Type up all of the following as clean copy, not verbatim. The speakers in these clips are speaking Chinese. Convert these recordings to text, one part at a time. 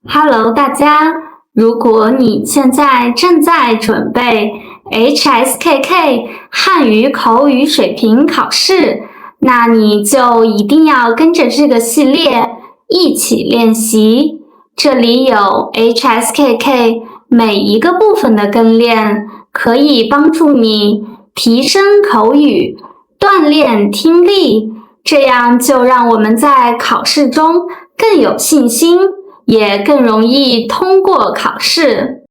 Hello，大家！如果你现在正在准备 HSKK 汉语口语水平考试，那你就一定要跟着这个系列一起练习。这里有 HSKK 每一个部分的跟练，可以帮助你提升口语，锻炼听力，这样就让我们在考试中更有信心。也更容易通过考试。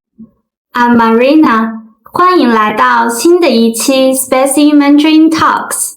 I'm Marina， 欢迎来到新的一期 Spicy Mandarin Talks。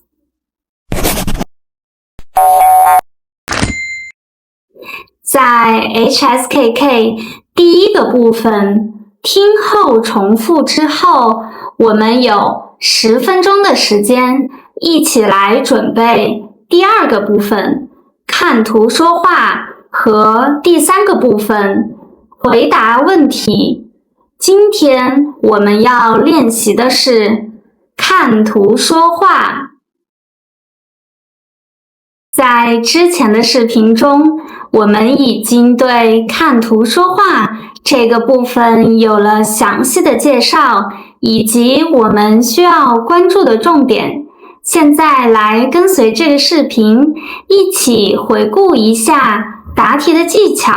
在 HSKK 第一个部分听后重复之后，我们有10分钟的时间一起来准备第二个部分看图说话和第3个部分回答问题。今天我们要练习的是看图说话。在之前的视频中，我们已经对看图说话这个部分有了详细的介绍，以及我们需要关注的重点。现在来跟随这个视频，一起回顾一下答题的技巧，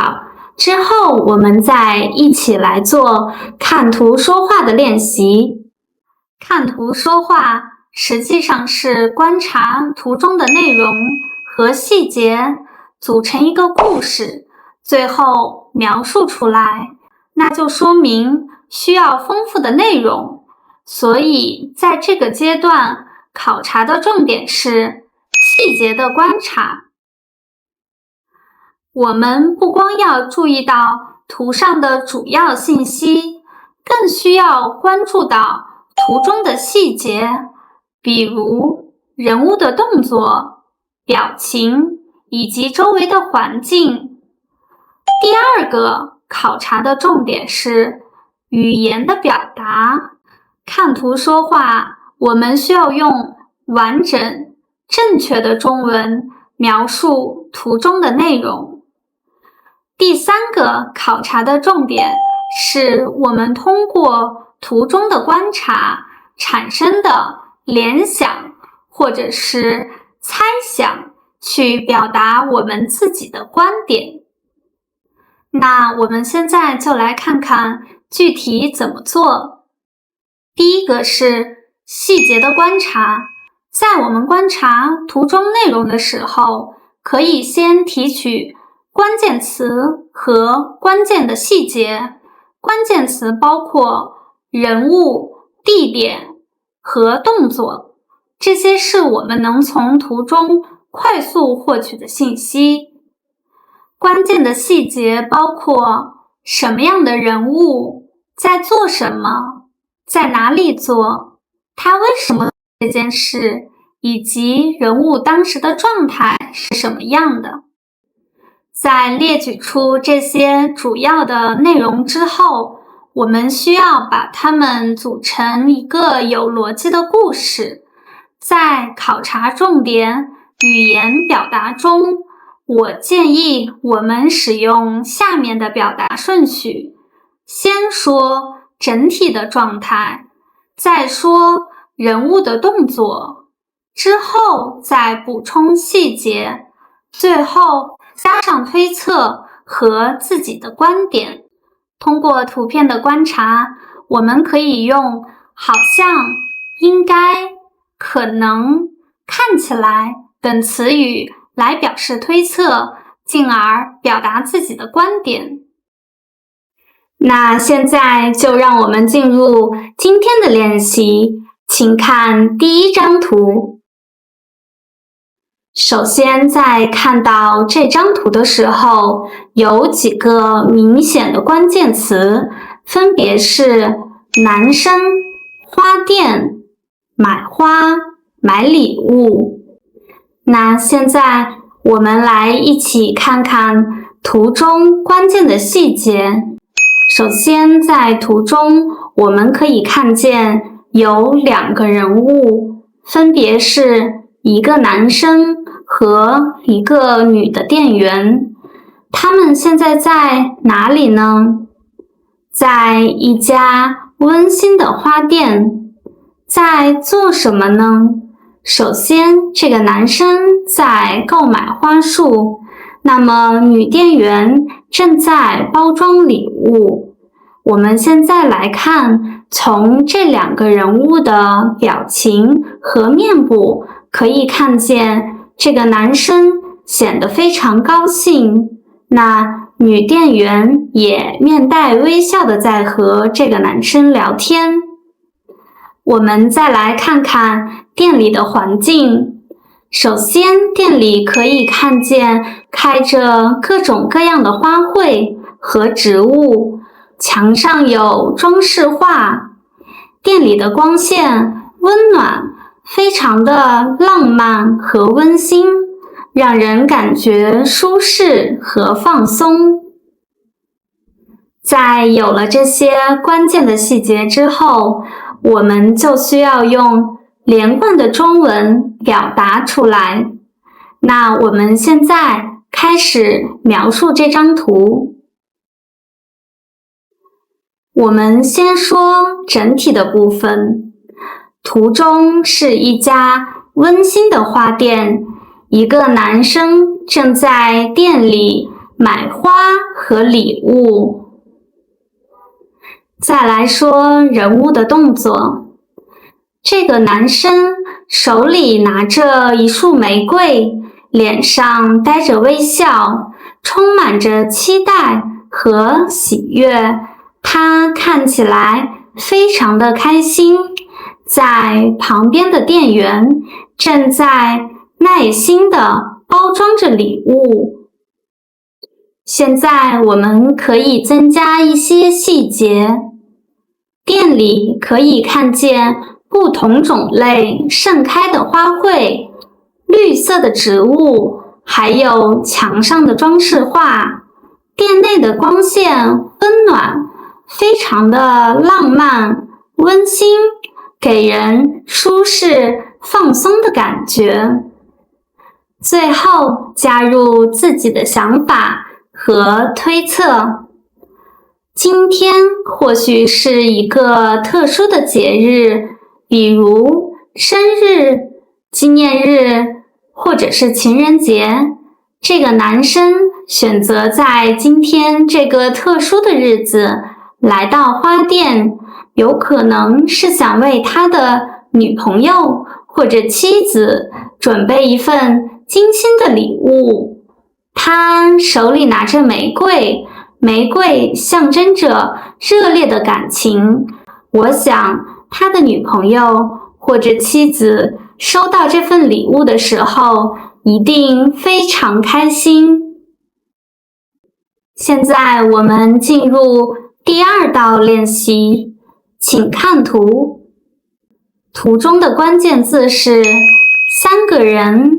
之后我们再一起来做看图说话的练习。看图说话实际上是观察图中的内容和细节，组成一个故事，最后描述出来，那就说明需要丰富的内容。所以在这个阶段，考察的重点是细节的观察。我们不光要注意到图上的主要信息，更需要关注到图中的细节，比如人物的动作、表情以及周围的环境。第二个考察的重点是语言的表达。看图说话，我们需要用完整、正确的中文描述图中的内容。第3个考察的重点是我们通过图中的观察产生的联想或者是猜想，去表达我们自己的观点。那我们现在就来看看具体怎么做。第一个是细节的观察，在我们观察图中内容的时候，可以先提取关键词和关键的细节。关键词包括人物、地点和动作，这些是我们能从图中快速获取的信息。关键的细节包括什么样的人物在做什么，在哪里做，他为什么做这件事，以及人物当时的状态是什么样的。在列举出这些主要的内容之后，我们需要把它们组成一个有逻辑的故事。在考察重点语言表达中，我建议我们使用下面的表达顺序：先说整体的状态，再说人物的动作，之后再补充细节，最后加上推测和自己的观点。通过图片的观察，我们可以用好像、应该、可能、看起来等词语来表示推测，进而表达自己的观点。那现在就让我们进入今天的练习，请看第1张图。首先，在看到这张图的时候，有几个明显的关键词，分别是男生、花店、买花、买礼物。那现在我们来一起看看图中关键的细节。首先，在图中我们可以看见有2个人物，分别是一个男生和一个女的店员。他们现在在哪里呢？在一家温馨的花店，在做什么呢？首先，这个男生在购买花束，那么女店员正在包装礼物。我们现在来看，从这两个人物的表情和面部，可以看见这个男生显得非常高兴，那女店员也面带微笑的在和这个男生聊天。我们再来看看店里的环境。首先，店里可以看见开着各种各样的花卉和植物，墙上有装饰画。店里的光线温暖，非常的浪漫和温馨，让人感觉舒适和放松。在有了这些关键的细节之后，我们就需要用连贯的中文表达出来。那我们现在开始描述这张图。我们先说整体的部分。图中是一家温馨的花店，一个男生正在店里买花和礼物。再来说人物的动作。这个男生手里拿着一束玫瑰，脸上带着微笑，充满着期待和喜悦。他看起来非常的开心。在旁边的店员正在耐心地包装着礼物。现在我们可以增加一些细节。店里可以看见不同种类盛开的花卉，绿色的植物，还有墙上的装饰画。店内的光线温暖，非常的浪漫、温馨，给人舒适、放松的感觉。最后加入自己的想法和推测。今天或许是一个特殊的节日，比如生日、纪念日，或者是情人节。这个男生选择在今天这个特殊的日子来到花店，有可能是想为他的女朋友或者妻子准备一份精心的礼物。他手里拿着玫瑰，玫瑰象征着热烈的感情。我想他的女朋友或者妻子收到这份礼物的时候，一定非常开心。现在我们进入第二道练习，请看图。图中的关键字是三个人、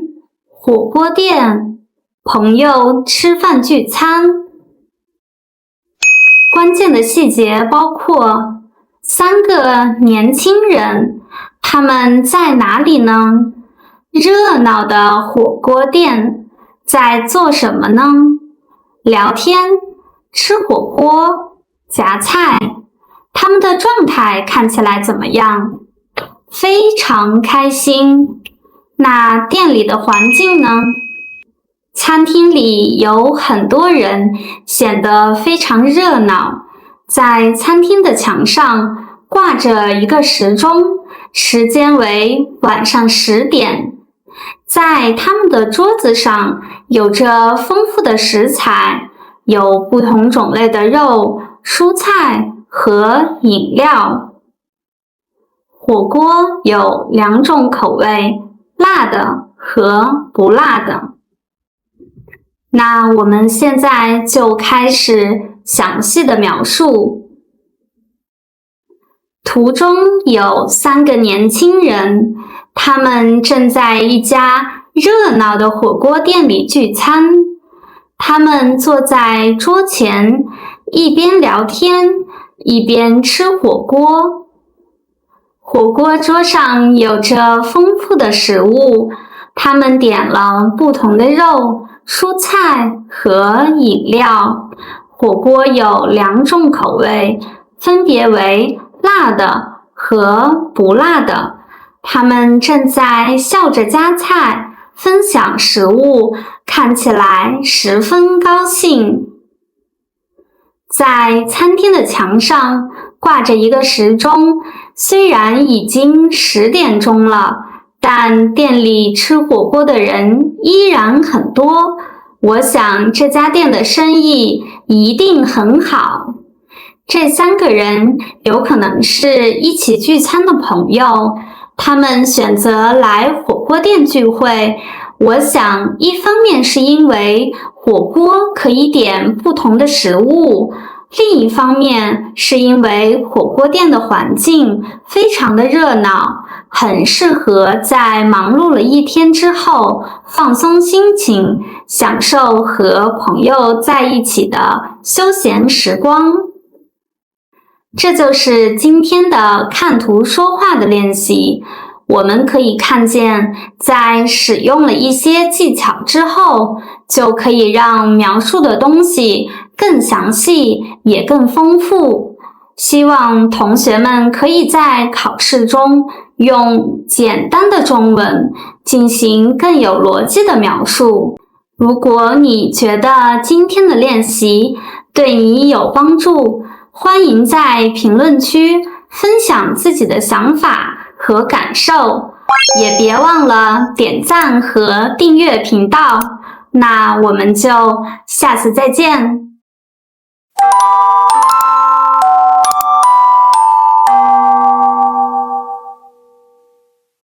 火锅店、朋友吃饭聚餐。关键的细节包括三个年轻人，他们在哪里呢？热闹的火锅店，在做什么呢？聊天、吃火锅、夹菜，他们的状态看起来怎么样？非常开心。那店里的环境呢？餐厅里有很多人，显得非常热闹。在餐厅的墙上挂着一个时钟，时间为晚上10点。在他们的桌子上有着丰富的食材，有不同种类的肉、蔬菜和饮料。火锅有2种口味，辣的和不辣的。那我们现在就开始详细的描述。图中有3个年轻人，他们正在一家热闹的火锅店里聚餐。他们坐在桌前，一边聊天，一边吃火锅。火锅桌上有着丰富的食物，他们点了不同的肉、蔬菜和饮料。火锅有2种口味，分别为辣的和不辣的。他们正在笑着夹菜，分享食物，看起来十分高兴。在餐厅的墙上挂着一个时钟，虽然已经10点钟了，但店里吃火锅的人依然很多。我想这家店的生意一定很好。这3个人有可能是一起聚餐的朋友，他们选择来火锅店聚会。我想一方面是因为火锅可以点不同的食物，另一方面是因为火锅店的环境非常的热闹，很适合在忙碌了一天之后放松心情，享受和朋友在一起的休闲时光。这就是今天的看图说话的练习。我们可以看见，在使用了一些技巧之后，就可以让描述的东西更详细，也更丰富。希望同学们可以在考试中用简单的中文进行更有逻辑的描述。如果你觉得今天的练习对你有帮助，欢迎在评论区分享自己的想法和感受，也别忘了点赞和订阅频道。那我们就下次再见。